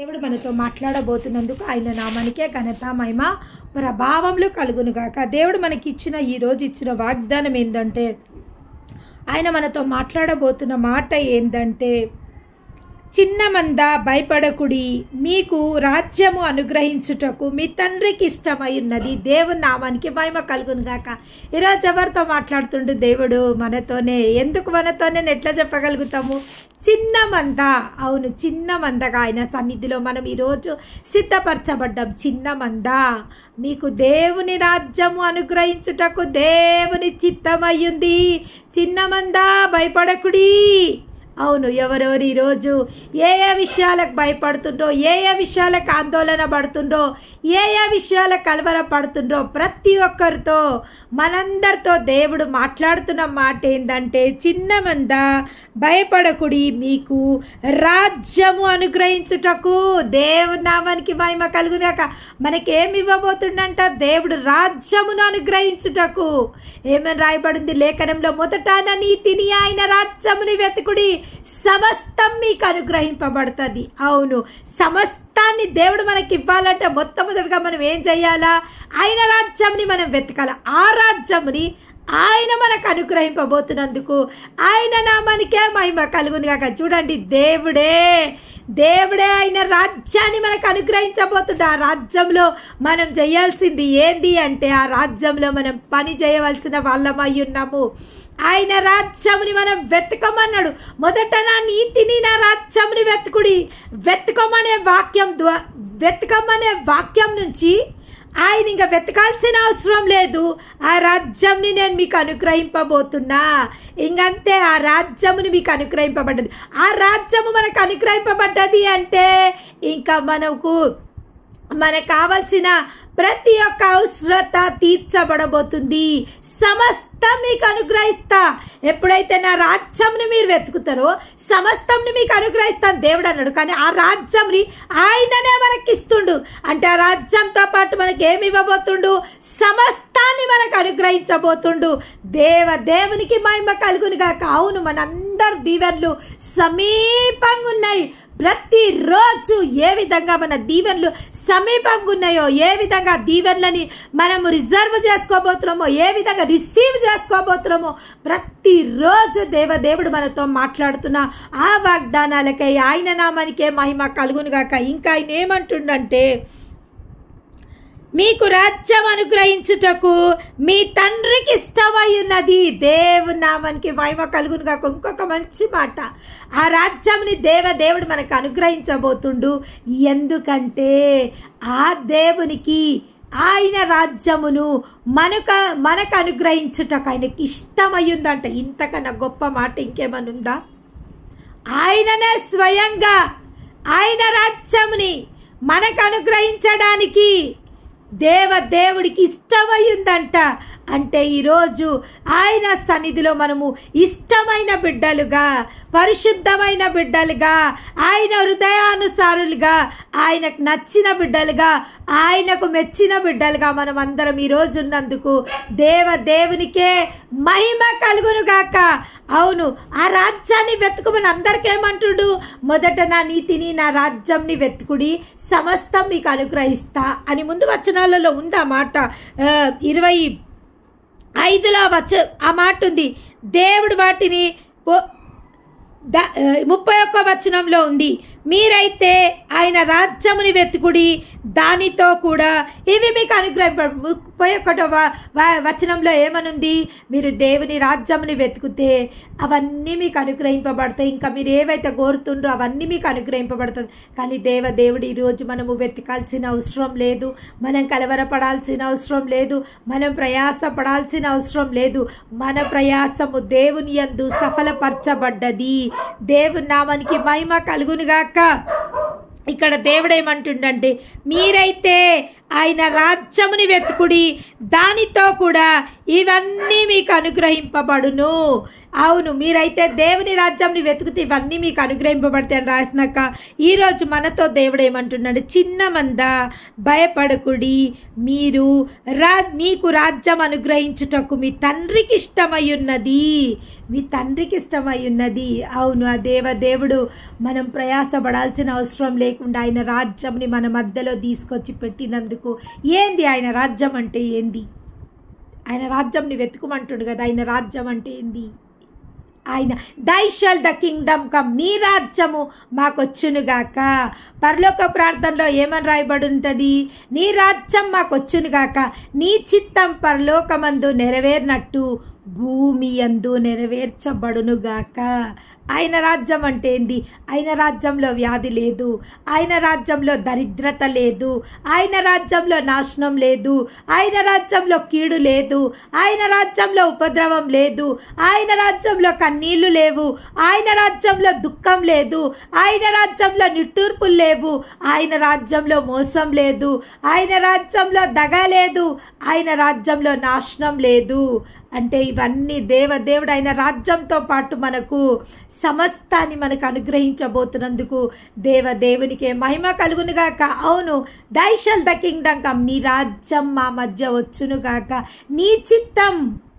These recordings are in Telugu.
దేవుడు మనతో మాట్లాడబోతున్నందుకు ఆయన నామానికే ఘనత మహిమ ప్రభావములు కలుగునుగాక. దేవుడు మనకి ఇచ్చిన ఈరోజు ఇచ్చిన వాగ్దానం ఏంటంటే, ఆయన మనతో మాట్లాడబోతున్న మాట ఏంటంటే, చిన్న మంద భయపడకుడి, మీకు రాజ్యము అనుగ్రహించుటకు మీ తండ్రికి ఇష్టమై ఉన్నది. దేవుని నామానికి మహిమ కలుగునుగాక. ఈరోజు ఎవరితో మాట్లాడుతుండు దేవుడు? మనతోనే. ఎందుకు మనతోనే ఎట్లా చెప్పగలుగుతాము? చిన్న మంద, అవును, చిన్న మందగా ఆయన సన్నిధిలో మనం ఈరోజు సిద్ధపరచబడ్డాం. చిన్న మంద, మీకు దేవుని రాజ్యము అనుగ్రహించుటకు దేవుని చిత్తమయ్యుంది. చిన్న మంద భయపడకుడి. అవును, ఎవరెవరు ఈరోజు ఏ విషయాలకు భయపడుతుండ్రో, ఏ విషయాలకు ఆందోళన పడుతుండ్రో, ఏ విషయాలకు కలవరపడుతుండ్రో, ప్రతి ఒక్కరితో మనందరితో దేవుడు మాట్లాడుతున్న మాట ఏంటంటే, చిన్న మంద భయపడకుడి, మీకు రాజ్యము అనుగ్రహించుటకు. దేవుని నామానికి మహిమ కలుగునాక. మనకేమి ఇవ్వబోతుండంట? దేవుడు రాజ్యమును అనుగ్రహించుటకు. ఏమని రాయబడింది లేఖనంలో? మొదట నీతిని ఆయన రాజ్యముని వెతుకుడి, సమస్తం మీకు అనుగ్రహింపబడుతుంది. అవును, సమస్తాన్ని దేవుడు మనకి ఇవ్వాలంటే మొట్టమొదటిగా మనం ఏం చేయాలా? ఆయన రాజ్యంని మనం వెతకాలి. ఆ రాజ్యముని ఆయన మనకు అనుగ్రహింపబోతున్నందుకు ఆయన నామానికే మహిమ కలుగునుగాక. చూడండి, దేవుడే ఆయన రాజ్యాన్ని మనకు అనుగ్రహించబోతుండే. ఆ రాజ్యంలో మనం చేయాల్సింది ఏంది అంటే, ఆ రాజ్యంలో మనం పని చేయవలసిన వాళ్ళమై ఉన్నాము. ఆయన రాజ్యముని మనం వెతకమన్నాడు. మొదట నా నీతిని, నా రాజ్యముని వెతుకుడి. వెతకమనే వాక్యం నుంచి ఆయన ఇంకా వెతకాల్సిన అవసరం లేదు. ఆ రాజ్యంని నేను మీకు అనుగ్రహింపబోతున్నా. ఇంకంతే, ఆ రాజ్యముని మీకు అనుగ్రహింపబడ్డది. ఆ రాజ్యము మనకు అనుగ్రహింపబడ్డది అంటే ఇంకా మనకు కావలసిన ప్రతి ఒక్క అవసరత తీర్చబడబోతుంది. సమస్తం మీకు అనుగ్రహిస్తా. ఎప్పుడైతే నా రాజ్యంని మీరు వెతుకుతారో సమస్తంని మీకు అనుగ్రహిస్తాను దేవుడు అన్నాడు. కానీ ఆ రాజ్యంని ఆయననే మనకిస్తుండు. అంటే ఆ రాజ్యంతో పాటు మనకి ఏమి ఇవ్వబోతుండు? సమస్తాన్ని మనకు అనుగ్రహించబోతుండు. దేవునికి మహిమ కలుగునుగాక. అవును, మనందరి దీవెనలు సమీపంగా ఉన్నాయి. ప్రతిరోజు ఏ విధంగా మన దీవెనలు సమీపంగా ఉన్నాయో, ఏ విధంగా దీవెనలని మనము రిజర్వ్ చేసుకోబోతున్నామో, ఏ విధంగా రిసీవ్ చేసుకోబోతున్నామో, ప్రతిరోజు దేవుడు మనతో మాట్లాడుతున్న ఆ వాగ్దానాలకై ఆయన నామానికే మహిమ కలుగునుగాక. ఇంకా ఆయన ఏమంటుండంటే, మీకు రాజ్యం అనుగ్రహించుటకు మీ తండ్రికి ఇష్టమై ఉన్నది. దేవుని నామానికి మహిమ కలుగునుగాక. ఇంకొక మంచి మాట, ఆ రాజ్యంని దేవుడు మనకు అనుగ్రహించబోతుండు. ఎందుకంటే ఆ దేవునికి ఆయన రాజ్యమును మనకు అనుగ్రహించుటకు ఆయనకి ఇష్టమై ఉందంట. ఇంతకన్నా గొప్ప మాట ఇంకేమన్నా ఉందా? ఆయననే స్వయంగా ఆయన రాజ్యముని మనకు అనుగ్రహించడానికి దేవుడికి ఇష్టమై ఉందంట. అంటే ఈరోజు ఆయన సన్నిధిలో మనము ఇష్టమైన బిడ్డలుగా, పరిశుద్ధమైన బిడ్డలుగా, ఆయన హృదయానుసారులుగా, ఆయనకు నచ్చిన బిడ్డలుగా, ఆయనకు మెచ్చిన బిడ్డలుగా మనం అందరం ఈరోజు ఉన్నందుకు దేవునికే మహిమ కలుగునుగాక. అవును, ఆ రాజ్యాన్ని వెతుకుమని అందరికేమంటుడు? మొదట నా నీతిని, నా రాజ్యంని వెతుకుడి, సమస్తం మీకు అనుగ్రహిస్తా అని ముందు వచనాలలో ఉంది ఆ మాట. 25లో ఆ మాట ఉంది. దేవుడు వాటిని 31వ వచనంలో ఉంది, మీరైతే ఆయన రాజ్యముని వెతుకుడి, దానితో కూడా ఇవి మీకు అనుగ్రహింప. 31వ వచనంలో ఏమనుంది? మీరు దేవుని రాజ్యముని వెతుకుతే అవన్నీ మీకు అనుగ్రహింపబడతాయి. ఇంకా మీరు ఏవైతే కోరుతుండ్రో అవన్నీ మీకు అనుగ్రహింపబడుతుంది. కానీ దేవుడు ఈరోజు మనము వెతకాల్సిన అవసరం లేదు, మనం కలవరపడాల్సిన అవసరం లేదు, మనం ప్రయాసపడాల్సిన అవసరం లేదు. మన ప్రయాసము దేవుని యందు సఫలపరచబడ్డది. దేవుని నామానికి మహిమ కలుగునుగాక. ఇక్కడ దేవుడు ఏమంటుండంటే, మీరైతే ఆయన రాజ్యముని వెతుకుడి, దానితో కూడా ఇవన్నీ మీకు అనుగ్రహింపబడును. అవును, మీరైతే దేవుని రాజ్యంని వెతుకుతే ఇవన్నీ మీకు అనుగ్రహింపబడతాయి అని రాసినాక ఈరోజు మనతో దేవుడు ఏమంటున్నాడు? చిన్న మంద భయపడకుడి, మీకు రాజ్యం అనుగ్రహించుటకు మీ తండ్రికి ఇష్టమై ఉన్నది. మీ తండ్రికి ఇష్టమై ఉన్నది. అవును, ఆ దేవుడు మనం ప్రయాసపడాల్సిన అవసరం లేకుండా ఆయన రాజ్యంని మన మధ్యలో తీసుకొచ్చి పెట్టినందుకు. ఏంది ఆయన రాజ్యం అంటే ఏంది? ఆయన రాజ్యంని వెతుకుమంటుడు కదా. ఆయన రాజ్యం అంటే ఏంది? ఆయన దై షల్ ద కింగ్డమ్ కమ్, నీ రాజ్యము మాకొచ్చునుగాక. పరలోక ప్రార్థనలో ఏమని రాయబడి ఉంటుంది? నీ రాజ్యం మాకొచ్చునుగాక, నీ చిత్తం పరలోకమందు నెరవేరినట్టు భూమి యందు నెరవేర్చబడునుగాక. ఆయన రాజ్యం అంటే ఏంది? ఆయన రాజ్యంలో వ్యాధి లేదు, ఆయన రాజ్యంలో దరిద్రత లేదు, ఆయన రాజ్యంలో నాశనం లేదు, ఆయన రాజ్యంలో కీడు లేదు, ఆయన రాజ్యంలో ఉపద్రవం లేదు, ఆయన రాజ్యంలో కన్నీళ్లు లేవు, ఆయన రాజ్యంలో దుఃఖం లేదు, ఆయన రాజ్యంలో నిట్టూర్పులు లేవు, ఆయన రాజ్యంలో మోసం లేదు, ఆయన రాజ్యంలో దగ లేదు, ఆయన రాజ్యంలో నాశనం లేదు. అంటే ఇవన్నీ దేవుడు ఆయన రాజ్యంతో పాటు మనకు సమస్తాన్ని మనకు అనుగ్రహించబోతున్నందుకు దేవునికే మహిమ కలుగునుగాక. అవును, దై షల్ ద కింగ్డమ్ కమ్, నీ రాజ్యం మా మధ్య వచ్చునుగాక, నీ చిత్తం,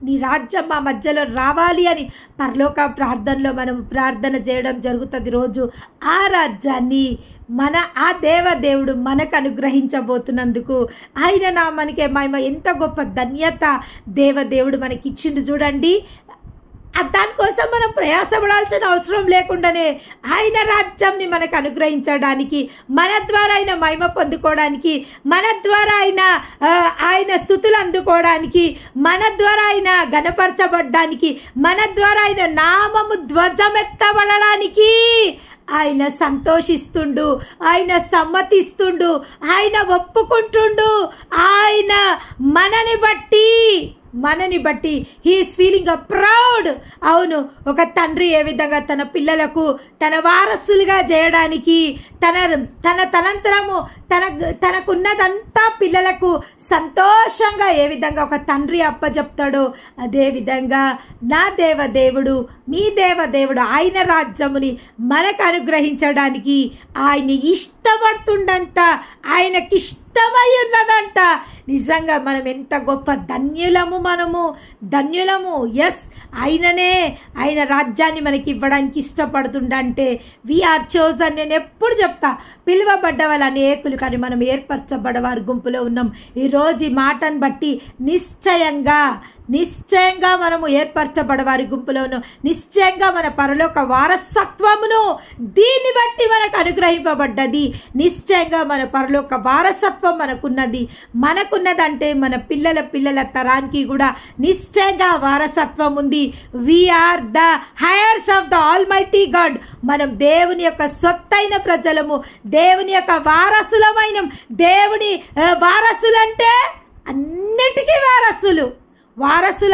నీ రాజ్యం మా మధ్యలో రావాలి అని పరలోక ప్రార్థనలో మనం ప్రార్థన చేయడం జరుగుతుంది రోజు. ఆ రాజ్యాన్ని ఆ దేవుడు మనకు అనుగ్రహించబోతున్నందుకు ఆయన నామానికే మహిమ. ఎంత గొప్ప ధన్యత దేవుడు మనకి ఇచ్చిండు చూడండి. దానికోసం మనం ప్రయాసపడాల్సిన అవసరం లేకుండానే ఆయన రాజ్యంని మనకు అనుగ్రహించడానికి, మన ద్వారా ఆయన మహిమ పొందుకోవడానికి, మన ద్వారా ఆయన స్తుతులు అందుకోవడానికి, మన ద్వారా ఆయన గణపరచబడ్డానికి, మన ద్వారా ఆయన నామము ధ్వజమెత్తబడడానికి ఆయన సంతోషిస్తుండు, ఆయన సమ్మతిస్తుండు, ఆయన ఒప్పుకుంటుండు. ఆయన మనని బట్టి హీఈస్ ఫీలింగ్ ప్రౌడ్. అవును, ఒక తండ్రి ఏ విధంగా తన పిల్లలకు తన వారసులుగా చేయడానికి తన తనంతరము తనకున్నదంతా పిల్లలకు సంతోషంగా ఏ విధంగా ఒక తండ్రి అప్పచెప్తాడో అదే విధంగా నా దేవుడు, మీ దేవుడు ఆయన రాజ్యముని మనకు అనుగ్రహించడానికి ఆయన ఇష్టపడుతుండంట, ఆయనకి ఇష్టమై ఉన్నదంట. నిజంగా మనం ఎంత గొప్ప ధన్యులము. ఎస్, ఆయన రాజ్యాన్ని మనకి ఇవ్వడానికి ఇష్టపడుతుండంటే వీఆర్ చోజన్. నేను ఎప్పుడు చెప్తా, పిలువబడ్డ వాళ్ళు అనేకులు, కానీ మనం ఏర్పరచబడ్డవారి గుంపులో ఉన్నాం. ఈరోజు ఈ మాటను బట్టి నిశ్చయంగా మనము ఏర్పరచబడవారి గుంపులో ఉన్నాం. నిశ్చయంగా మన పరలోక వారసత్వమును దీన్ని బట్టి మనకు అనుగ్రహింపబడ్డది. నిశ్చయంగా మన పరలోక వారసత్వం మనకున్నదంటే మన పిల్లల తరానికి కూడా నిశ్చయంగా వారసత్వం ఉంది. We are the heirs of the almighty God. మనం దేవుని యొక్క సొత్తైన ప్రజలము, దేవుని యొక్క వారసులమైన. దేవుని వారసులంటే అన్నిటికీ వారసులు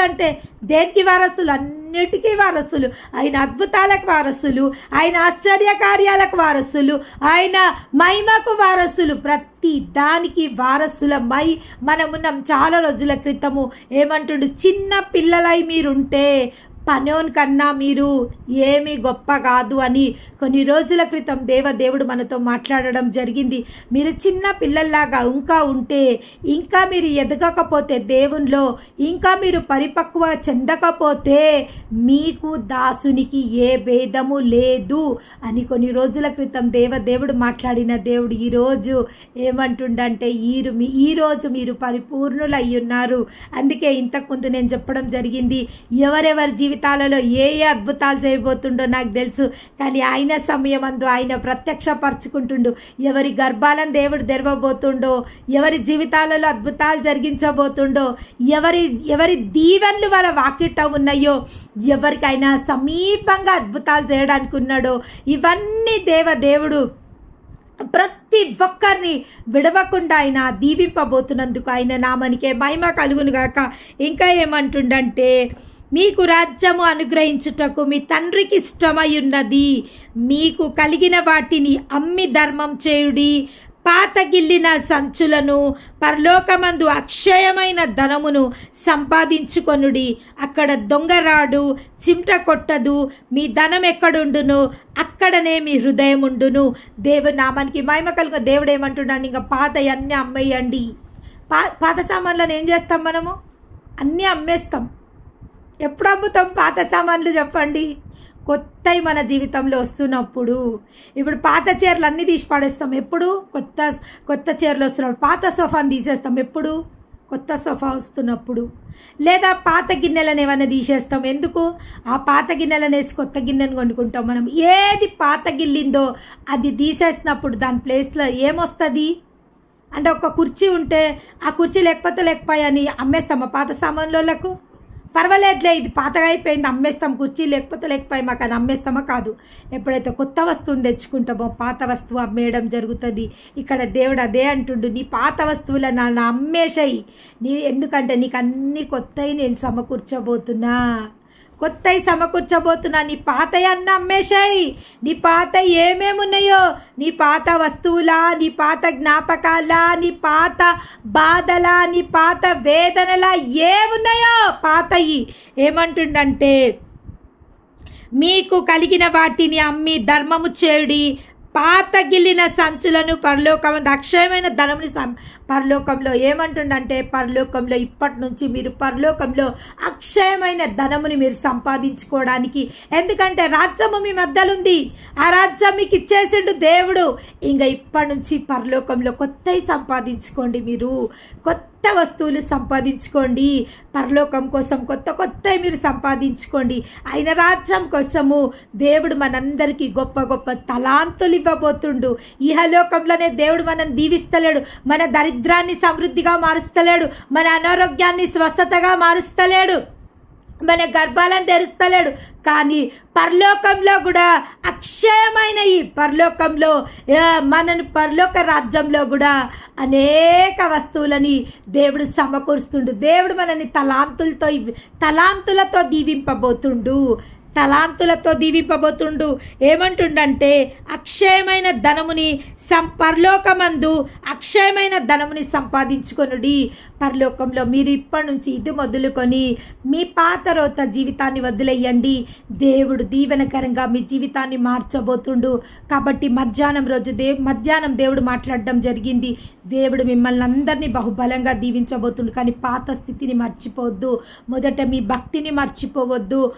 అంటే దేనికి వారసులు? అన్నిటికీ వారసులు. ఆయన అద్భుతాలకు వారసులు, ఆయన ఆశ్చర్య కార్యాలకు వారసులు, ఆయన మహిమకు వారసులు, ప్రతి దానికి వారసులమై మనమున్నాం. చాలా రోజుల క్రితము ఏమంటుడు? చిన్న పిల్లలై మీరుంటే పనోన్ కన్నా మీరు ఏమీ గొప్ప కాదు అని కొన్ని రోజుల క్రితం దేవుడు మనతో మాట్లాడడం జరిగింది. మీరు చిన్న పిల్లల్లాగా ఇంకా ఉంటే, ఇంకా మీరు ఎదగకపోతే దేవునిలో, ఇంకా మీరు పరిపక్వ చెందకపోతే మీకు దాసునికి ఏ భేదము లేదు అని కొన్ని రోజుల క్రితం దేవుడు మాట్లాడిన దేవుడు ఈరోజు ఏమంటుండంటే, ఈరోజు మీరు పరిపూర్ణులయ్యున్నారు. అందుకే ఇంతకుముందు నేను చెప్పడం జరిగింది, ఎవరెవరి జీవితాలలో ఏ అద్భుతాలు చేయబోతుండో నాకు తెలుసు, కానీ ఆయన సమయమందు ఆయన ప్రత్యక్షపరచుకుంటుండు. ఎవరి గర్భాలను దేవుడు తెరవబోతుండో, ఎవరి జీవితాలలో అద్భుతాలు జరిగించబోతుండో, ఎవరి దీవెనలు వాళ్ళ వాకిట ఉన్నాయో, ఎవరికైనా సమీపంగా అద్భుతాలు చేయడానికి ఉన్నాడో, ఇవన్నీ దేవుడు ప్రతి ఒక్కరిని విడవకుండా ఆయన దీవింపబోతున్నందుకు ఆయన నామానికే మహిమ కలుగునుగాక. ఇంకా ఏమంటుండంటే, మీకు రాజ్యము అనుగ్రహించుటకు మీ తండ్రికి ఇష్టమై ఉన్నది. మీకు కలిగిన వాటిని అమ్మి ధర్మం చేయుడి, పాతగిల్లిన సంచులను, పరలోకమందు అక్షయమైన ధనమును సంపాదించుకొనుడి. అక్కడ దొంగరాడు, చిమ్ట కొట్టదు. మీ ధనం ఎక్కడుండును అక్కడనే మీ హృదయం ఉండును. దేవుని నామానికి మహిమ కలుగు. దేవుడు ఏమంటున్నాడు, ఇంకా పాత అన్నీ అమ్మేయండి. పాత సామాన్లను ఏం చేస్తాం మనము? అన్నీ అమ్మేస్తాం. ఎప్పుడు అమ్ముతాం పాత సామాన్లు చెప్పండి? కొత్తవి మన జీవితంలో వస్తున్నప్పుడు. ఇప్పుడు పాత చీరలు అన్నీ తీసి పడేస్తాం. ఎప్పుడు? కొత్త చీరలు వస్తున్నప్పుడు. పాత సోఫాని తీసేస్తాం. ఎప్పుడు? కొత్త సోఫా వస్తున్నప్పుడు. లేదా పాత గిన్నెలను ఏమైనా తీసేస్తాం. ఎందుకు? ఆ పాత గిన్నెలను వేసి కొత్త గిన్నెను కొనుక్కుంటాం మనం. ఏది పాత గిల్లిందో అది తీసేసినప్పుడు దాని ప్లేస్లో ఏమొస్తుంది అంటే, ఒక కుర్చీ ఉంటే ఆ కుర్చీ లేకపోయాయని అమ్మేస్తామా పాత సామాన్లకు? పర్వాలేదులే, ఇది పాతగా అయిపోయింది, అమ్మేస్తాం, కుర్చీ లేకపోయి మాకు అని అమ్మేస్తామా? కాదు. ఎప్పుడైతే కొత్త వస్తువుని తెచ్చుకుంటామో పాత వస్తువు అమ్మేయడం జరుగుతుంది. ఇక్కడ దేవుడు అదే అంటుండు, నీ పాత వస్తువులను నన్ను అమ్మేసాయి. ఎందుకంటే నీకు అన్ని కొత్తవి నేను సమకూర్చబోతున్నా. నీ పాత అన్న అమ్మేశాయి. నీ పాత ఏమేమి ఉన్నాయో, నీ పాత వస్తువులా, నీ పాత జ్ఞాపకాలా, నీ పాత బాధలా, నీ పాత వేదనలా ఏమున్నాయో పాతయి ఏమంటుండంటే, మీకు కలిగిన వాటిని అమ్మి ధర్మము చేయుడి. పాత గిల్లిన సంచులను పరలోకమందు అక్షయమైన ధనముని పరలోకంలో ఏమంటుండంటే, పరలోకంలో ఇప్పటి నుంచి మీరు పరలోకంలో అక్షయమైన ధనముని మీరు సంపాదించుకోవడానికి, ఎందుకంటే రాజ్యము మీ మధ్యలో ఉంది. ఆ రాజ్యం మీకు ఇచ్చేసిండు దేవుడు. ఇంకా ఇప్పటి నుంచి పరలోకంలో కొత్తవి సంపాదించుకోండి. మీరు కొత్త వస్తువులు సంపాదించుకోండి. పరలోకం కోసం కొత్తవి మీరు సంపాదించుకోండి. ఆయన రాజ్యం కోసము దేవుడు మనందరికీ గొప్ప గొప్ప తలాంతులు ఇవ్వబోతుండు. ఇహలోకంలోనే దేవుడు మనం దీవిస్తలేడు. మన దరిద్రాన్ని సమృద్ధిగా మారుస్తలేడు. మన అనారోగ్యాన్ని స్వస్థతగా మారుస్తలేడు. మన గర్భాలను తెరుస్తలేడు. కానీ పరలోకంలో కూడా అక్షయమైన ఈ పరలోకంలో మనని పరలోక రాజ్యంలో కూడా అనేక వస్తువులని దేవుడు సమకూరుస్తుండు. దేవుడు మనని తలాంతులతో దీవింపబోతుండు. ఏమంటుండంటే, అక్షయమైన ధనముని పరలోకమందు అక్షయమైన ధనముని సంపాదించుకొనుడి. పరలోకంలో మీరు ఇప్పటి నుంచి ఇది మొదలుకొని మీ పాత రోత జీవితాన్ని వదిలేయండి. దేవుడు దీవెనకరంగా మీ జీవితాన్ని మార్చబోతుండు. కాబట్టి మధ్యాహ్నం దేవుడు మాట్లాడడం జరిగింది. దేవుడు మిమ్మల్ని అందరినీ బహుబలంగా దీవించబోతుండు. కానీ పాత స్థితిని మర్చిపోవద్దు. మొదట మీ భక్తిని మర్చిపోవద్దు.